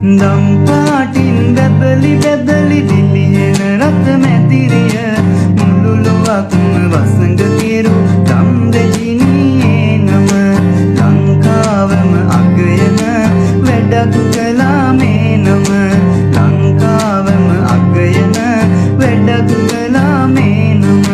දම් පාටින් බැබලි බැබලි දිලිහෙන රත මැදිරිය මුළු ලොවක්ම වසඟ කිරු දම් දෙජිනියේ නම ලංකාවම අගයන වැඩක් කළා මේ නම ලංකාවම අගයන වැඩක් කළා මේ නම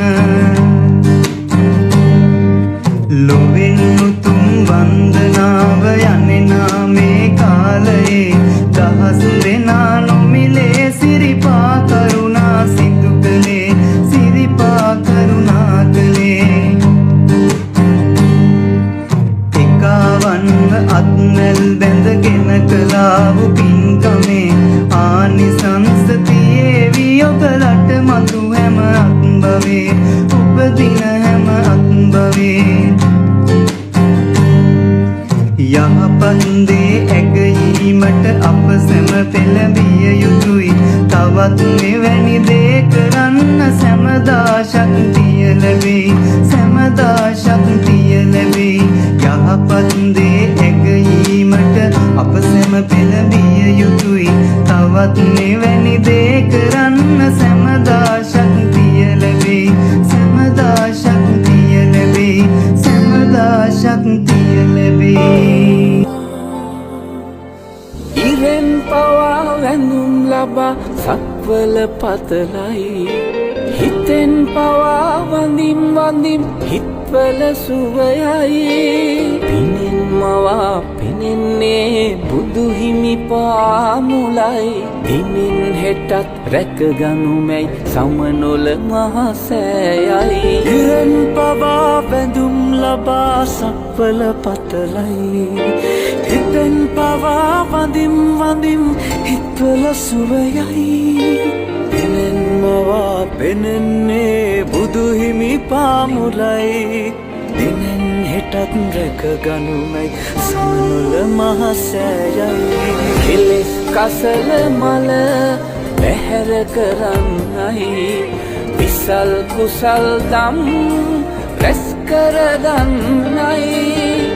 ලොවෙන් උතුම් වන්දනාව යන්නේ නාමේ කාලයේ දහස් දෙනා නොමිලේ සිරිපා කරුණා සිදු කළේ සිරිපා කරුණා කළේ එකවන්ව අත්නැල් බැඳගෙන කලාව පින්කමේ ආනිසංස තියේවි ඔබලට මතු හැම අත්බවේ උපදින හැම අත්බවේ යහපත් දේ ඇගීමට අප සැම පෙළඹිය යුතුයි තවත් මෙවැනි දේ කරන්න සැමදා ශක්තිය ලැබෙයි සැමදා ශක්තිය ලැබෙයි යහපත් දේ ඇගීමට අප සැම පෙළඹිය යුතුයි තවත් මෙවැනි දේ කරන්න සැමදා ශක්තිය ලැබෙයි සැමදා ශක්තිය ලැබෙයි සැමදා ශක්තිය ලැබෙයි ඉරෙන් පවා වැඳුම් ලබා සක්වල පතලයි හිතෙන් පවා වඳිම් වඳිම් හිත්වල සුවයයි පිනෙන් මවා පෙනෙන්නේ බුදු හිමි පාමුලයි දිනෙන් හෙටත් රැකගනුමැයි සමනොල මහසෑයයි ඉරෙන් පවා වැඳුම් ලබා සක්වල පතලයි හිතෙන් පවා වඳිම් වඳිම් හිත්වල සුවයයි පිනෙන් මවා පෙනෙන්නේ බුදු හිමි පාමුලයි දිනෙන් හෙටත් රැකගනුමැයි සමනොල මහසෑයයි කෙලෙස් කසල මල පැහැර කරන්නයි විසල් කුසල් දම් රැස් කරගන්නයි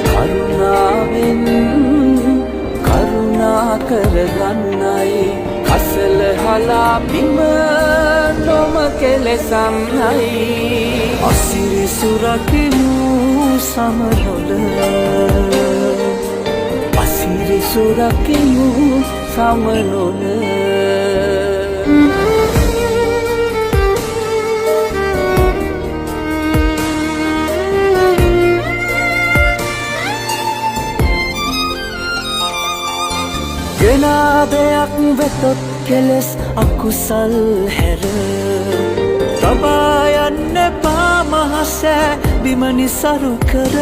කරුණාවෙන් කරුණා කරගන්නයි කසල හලා බිම නොම කෙලෙසන්නයි අසිරි සුරකිමු සමනොල අසිරි සුරකිමු සමනොල ගෙනාදයක් වෙතොත් කෙලෙස් අකුසල් හැර තබා යන්න එපා මහසෑ බිම නිසරු කර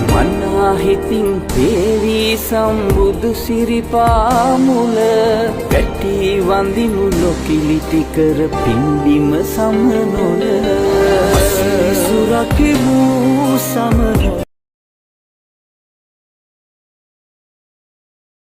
මන්නා හිතින් පේවී සම්බුදු සිරිපා මුල වැටි වඳිනු ලොකිලිටි කර පින්බිම සමනොල සුරකිමු